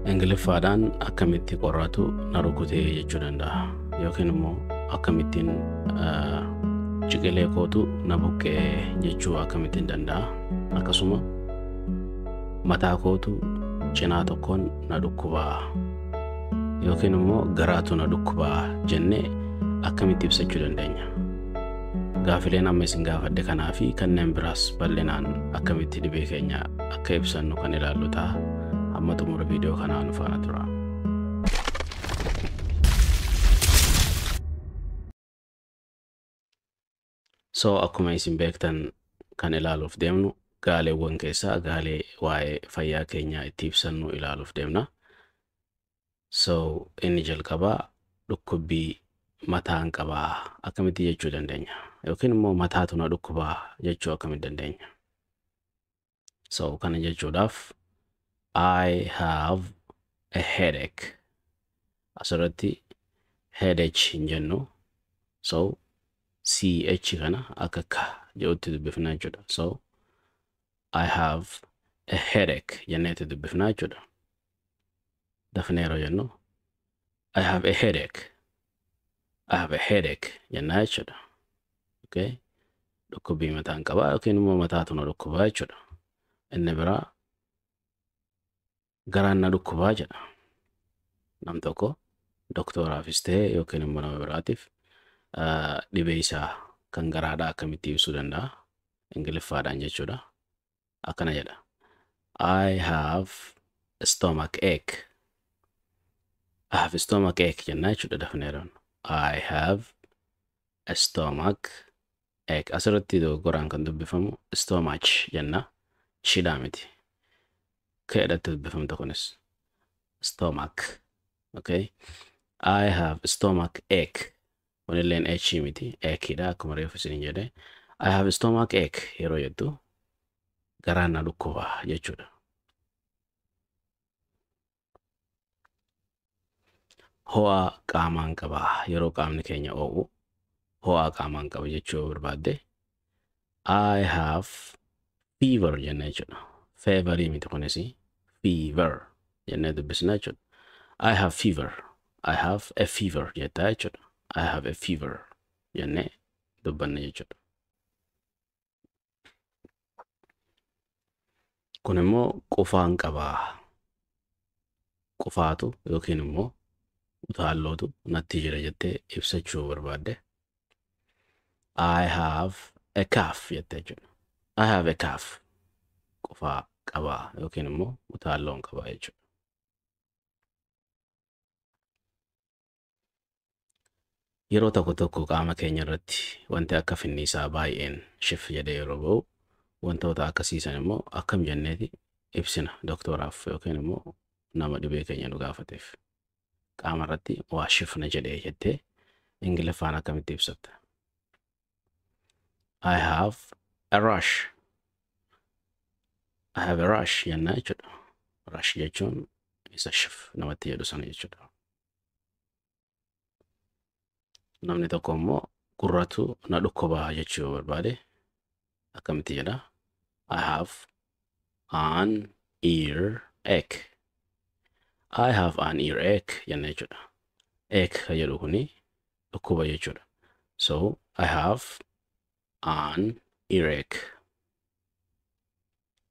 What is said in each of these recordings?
Ingiliffaadhaan akkamitti qorratu na rukutee jechuu danda'a. Yookiin immoo akkamittiin ciqilee kootu na buqqee jechuu akkamittiin danda'a. Akkasuma mataa kootu cinaa tokkoon na dhukkubaa yookiin immoo garaatu na dhukkubaa jennee akkamitti ibsachuu dandeenya. Gaafileen amma isin gaafadhe kanaa fi kanneen biraas bal'inaan akkamitti dhibee keenya akka ibsannu kan ilaallu ta'a. Amma xumura viidiyoo kanaa nu faana tura. So akkuma isin beektan kan ilaaluuf deemnu gaaleewwan keessaa gaalee waa'ee fayyaa keenyaa itti ibsannu ilaaluuf deemna. So inni jalqabaa dhukkubbii mataan qabaa akkamitti jechuu dandeenya yookiin immoo mataatu na dhukkubaa jechuu akkamitti dandeenya. So kana jechuudhaaf I have a headache. Asirratti headache hin jennu. So CH kana akka ka jedhutti dubbifna jechuudha. So I have a headache jenneetti dubbifna jechuudha. Dafnee yeroo jennu I have a headache. I have a headache jennaa jechuudha. Okay? Dhukkubbii mataan qabaa yookiin immoo mataatu na dhukkubaa jechuudha. Inni biraa garaan na dhukkubaa jedha. Nam tokko doktooraafis ta'e yookiin immoo nama biraatiif dhibee isaa kan garaadhaa akkamitti ibsuu danda'a. Ingiliffaadhaan jechuudha. Akkana jedha. I have a stomach ache. I have a stomach ache jennaa jechuudha dafnee yeroon. I have a stomach ache. Asirratti dogoggoraan kan dubbifamu stomach jenna. Shidhaa miti. Keedatti dubbifamta kunis. Stomach. Okay. I have a stomach ache. Kunilleen H miti. Acheidha akkuma reefu isin jedhe. I have a stomach ache yeroo jettu garaan na dhukkubaa jechuudha. Ho'aa qaamaan qabaa yeroo qaamni keenya oo'u ho'aa qaamaan qaba jechuu barbaadde I have fever jenna jechuudha. Feverii miti kunis fever jennee dubbisna jechuudha. I have fever. I have a fever jettaa jechuudha. I have a fever jennee dubbanna jechuudha. Kun immoo qufaan qabaa. Qufaatu yookiin immoo utaallootu natti jira jettee ibsachuu barbaadde I have a cough jettee jechuudha. I have a cough. Qufaa qabaa yookiin immoo utaalloon qabaa jechuudha. Yeroo tokko tokko qaama keenya irratti wanti akka finniisaa baay'een shif jedhee yeroo ba'u wantoota akkasiisan immoo akkam jenneeti ibsina doktooraaf yookiin immoo nama dhibee keenya nu gaafateef. Qaama irratti waa shifna jedhee jettee Ingiliffaan akkamitti ibsatta. I have a rash. I have a rash jennaa jechuudha. Rash jechuun isa shif namatti jedhu sana jechuudha. Namni tokko immoo gurratu na dhukkubaa jechuu barbaade akkamitti jedha. I have an ear ache. I have an ear ache jennaa jechuudha. Ache ka jedhu kuni dhukkuba jechuudha. So I have an earache.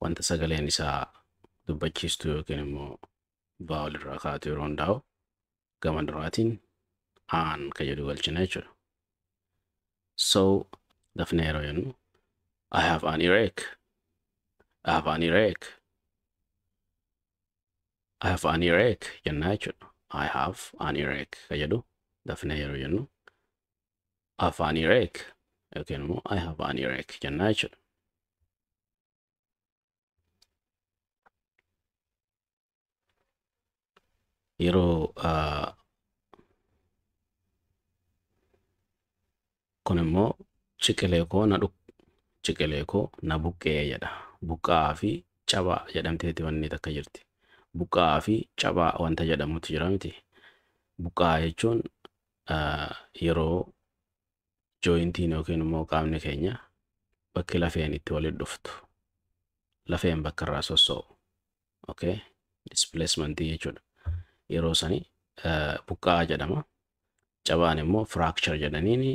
Wanta sagaleen isaa dubbachiistu yookiin immoo vowel irraa kaatu yeroo hundaa'u gama duraatiin an ka jedhu galchina jechuudha. So dafnee yeroo jennu I have an earache. I have an earache. I have an earache jennaa jechuudha. I have an earache ka jedhu dafnee yeroo jennu I have an earache yookiin immoo I have an earache jennaa jechuudha. Yeroo kun immoo ciqilee koo na buqqee jedha. Buqqaa fi cabaa jedhamteeti wanni takka jirti. Buqqaa fi cabaa wanta jedhamutu jira miti. Buqqaa jechuun yeroo jointiin yookiin immoo qaamni keenya bakki lafeen itti walitti dhuftu lafeen bakka irraa sossoo'u. Okay? displacement jechuudha. Yeroo sani buqqaa jedhama. Cabaan immoo fracture jedhaniini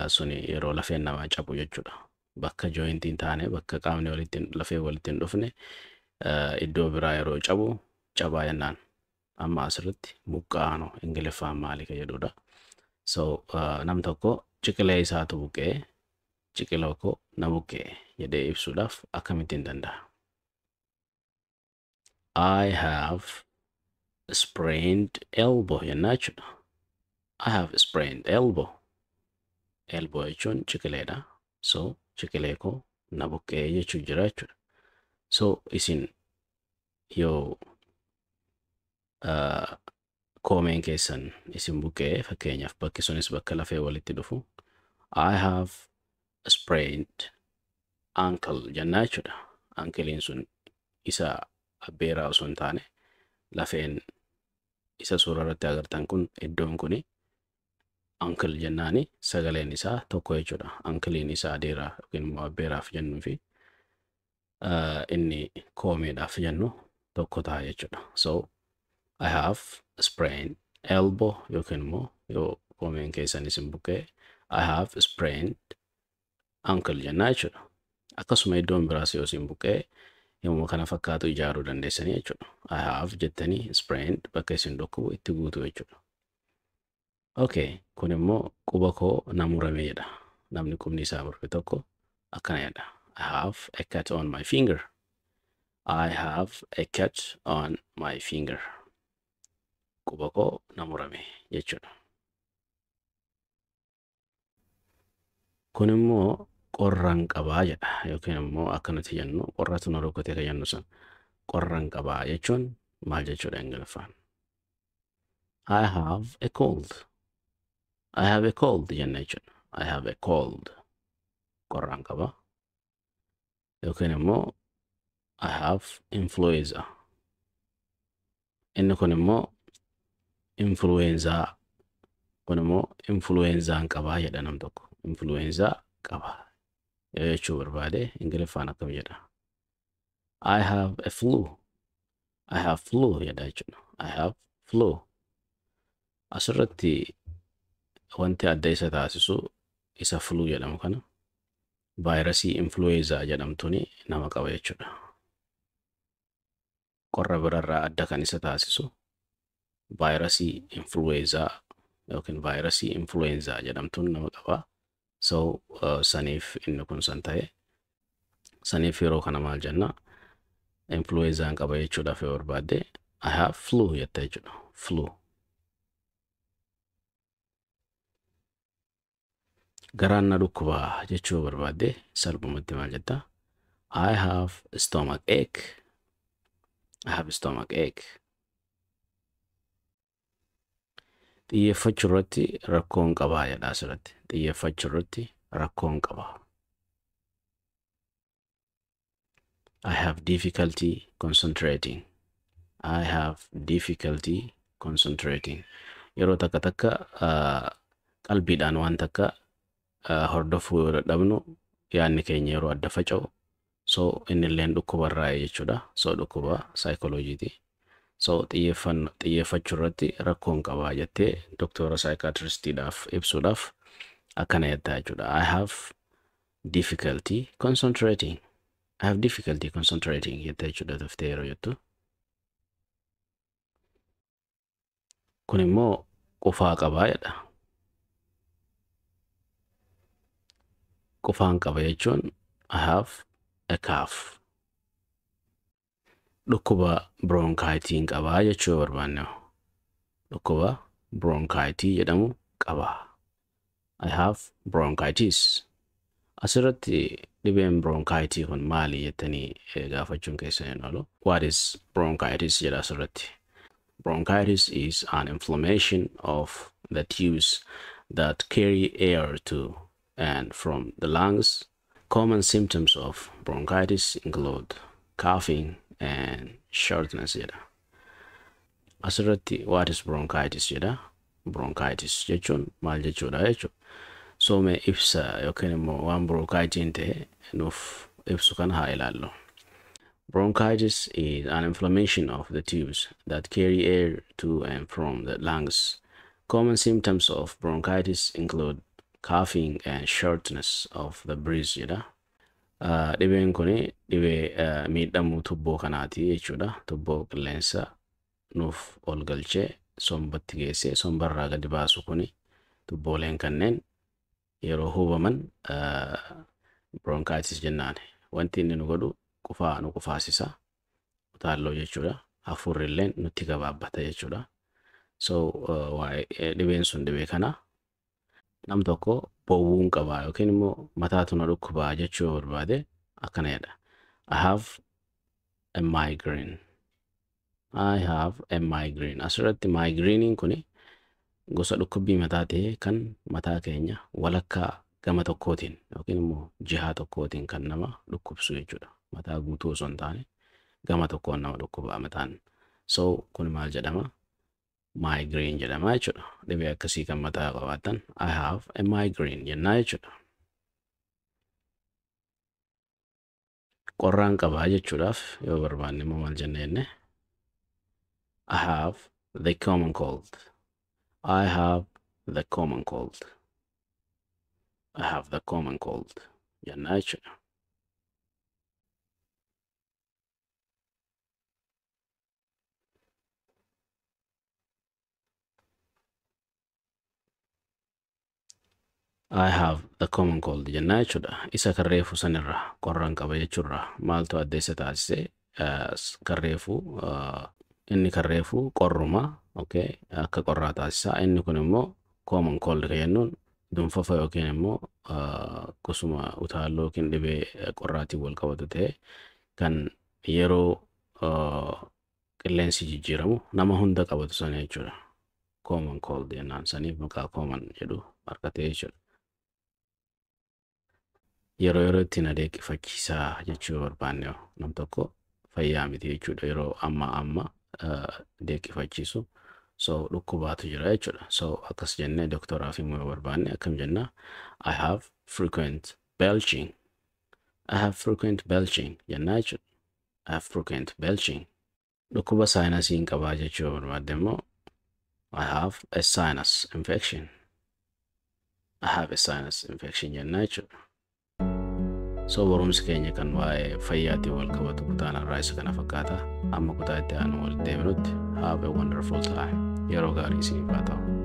suni yeroo lafeen namaa cabu jechuudha. Bakka jointiin taane bakka qaamni lafee walitti hin dhufne iddoo biraa yeroo cabu cabaa jennaan. Amma asirratti buqqaano Ingiliffaan maali ka jedhudha. So nam tokko ciqilee isaatu buqqee ciqiloo koo na buqqee jedhee ibsuudhaaf akkamittiin danda'a. I have a sprained elbow jennaa jechuudha. I have a sprained elbow. Elbow jechuun ciqileedha. So ciqilee koo na buqqee jechuu jira jechuudha. So isin yoo koomeen keessan isin buqqee fakkeenyaaf bakki sunis bakka lafee walitti dhufu I have a sprained ankle jennaa jechuudha. Ankeliin sun isa abbeeraa osoo hin taane lafeen isa suura irratti agartan kun iddoon kuni ankle jennaani sagaleen isaa tokko jechuudha. Ankeliin isaa adeeraa yookiin immoo abbeeraaf jennuu fi inni koomeedhaaf jennu tokko ta'a jechuudha. So I have a sprained elbow yookiin immoo yoo koomeen keessan isin buqqee I have a sprained ankle jennaa jechuudha. Akkasuma iddoon biraas yoo isin buqqee yommuu kana fakkaatu ijaaruu dandeessanii jechuudha. I have jettanii sprained bakka isin dhukkubu itti guutu jechuudha. Okay, kun immoo quba koo na murame jedha. Namni qubni isaa murame tokko akkana jedha. I have a cut on my finger. I have a cut on my finger. Quba koo na murame jechuudha. Kun immoo qorran qabaa jedha yookiin immoo akkanatti jennu qorratu na rukkutee ka jennu sun qorran qabaa jechuun maal jechuudha Ingiliffaan. I have a cold. I have a cold jenna jechuudha. I have a cold. Qorran qabaa. Yookiin immoo I have influenza. Inni kun immoo influenza. Kun immoo influenzaan qabaa jedha nam tokko. Influenza qabaa. Jechuu barbaade Ingiliffaan akkam jedha. I have a flu. I have flu jedha jechuudha. I have flu. Asirratti wanti adda isa taasisu isa flu jedhamu kana vaayirasii influenza jedhamtuuni nama qaba jechuudha. Qorra birarraa adda kan isa taasisu vaayirasii influenza yookiin vaayirasii influenza jedhamtuun nama qaba. So saniif inni kun san ta'e saniif yeroo kana maal jenna influenzaan qaba jechuudhaaf yoo barbaadde I have flu jetta jechuudha. Flu. Garaan na dhukkuba jechuu barbaadde salphumatti maal jetta I have a stomach ache. I have a stomach ache. Xiyyeeffachuu irratti rakkoon qabaa jedha asirratti. Xiyyeeffachuu irratti rakkoon qabaa. I have difficulty concentrating. I have difficulty concentrating. Yeroo takka takka qalbiidhaan waan takka hordofuu yoo dadhabnu yaadni keenya yeroo adda faca'u. So inni illeen dhukkubarraa jechuudha. So dhukkuba psychology. So xiyyeeffachuu irratti rakkoon qabaa jettee doktora psychiatristiidhaaf ibsuudhaaf akkana jettaa jechuudha. I have difficulty concentrating. I have difficulty concentrating jettee jechuudha toftee yeroo jettu. Kun immoo qufaa qabaa jedha. Qufaan qaba jechuun I have a cough. Dhukkuba bronchitiin qabaa jechuu barbaanne. Dhukkuba bronchitii jedhamu qabaa. I have bronchitis. Asirratti dhibeen bronchitii kun maali jettanii gaafachuun keessan oolu. What is bronchitis jedha asirratti. Bronchitis is an inflammation of the tubes that carry air to and from the lungs. Common symptoms of bronchitis include coughing and shortness jedha. Asirratti what is bronchitis jedha. Bronchitis jechuun maal jechuudha jechuudha. So mee ibsa yookiin immoo waan bronchitiin ta'e nuuf ibsu kana haa ilaallu. Bronchitis is an inflammation of the tubes that carry air to and from the lungs. Common symptoms of bronchitis include coughing and shortness of the breath. Dhibeen kun dhibee miidhamuu tubboo kanaati jechuudha. Tubboo qilleensa nuuf ol galchee sombatti geessee sombarraa gadi baasu kun tubbooleen kanneen yeroo hubaman bronchitis jennaan. Wanti inni nu godhu qufaa nu qufaasisa utaalloo jechuudha. Hafuurrilleen nutti gabaabbata jechuudha. So dhibeen sun dhibee kana nam tokko bowwuun qabaa yookiin immoo mataatu na dhukkubaa jechuu barbaade akkana jedha. I have a migraine. I have a migraine. Asirratti migrainiin kun gosa dhukkubbii mataa ta'ee kan mataa keenya walakkaa gama tokkootiin yookiin immoo jihaa tokkootiin kan nama dhukkubsu jechuudha. Mataa guutuu osoo hin taane gama tokkoon nama dhukkubaa mataan. So kun maal jedhama? Migraine jedhama jechuudha. Dhibee akkasii kan mataa qabaatan I have a migraine jennaa jechuudha. Qorraan qabaa jechuudhaaf yoo barbaanne immoo maal jenna jenne? I have the common cold. I have the common cold. I have the common cold jennaa jechuudha. I have the common cold jennaa jechuudha. Isa kan reefu sanirra qorraan qaba jechuurra maaltu adda isa taasise kan reefu inni kan reefu qorruma akka qorraa taasisa. Inni kun immoo common cold kan jennuun dunfafa yookiin immoo gosuma utaalloo yookiin dhibee qorraatiin wal qabatu ta'e kan yeroo qilleensi jijjiiramu nama hunda qabatu sana jechuudha. Common cold jennaan saniif maqaa common jedhu argatee jechuudha. Yeroo yerootti na deeqqifachiisaa jechuu barbaanne nam tokko fayyaa miti jechuudha. Yeroo amma deeqqifachiisu so dhukkubaatu jira jechuudha. So akkas jennee doktooraaf himuu yoo barbaanne akkam jenna? I have frequent belching. I have frequent belching jennaa jechuudha. I have frequent belching. Dhukkuba saayinasiin qabaa jechuu yoo barbaadde immoo I have a sinus infection. I have a sinus infection jennaa jechuudha. So barumsi keenya kan waa'ee fayyaatiin wal qabatu kutaanarraa isa kana fakkaata. Amma kutaa itti aanu wal deebinutti have a wonderful time. Yeroo gaarii isiniif haa ta'u.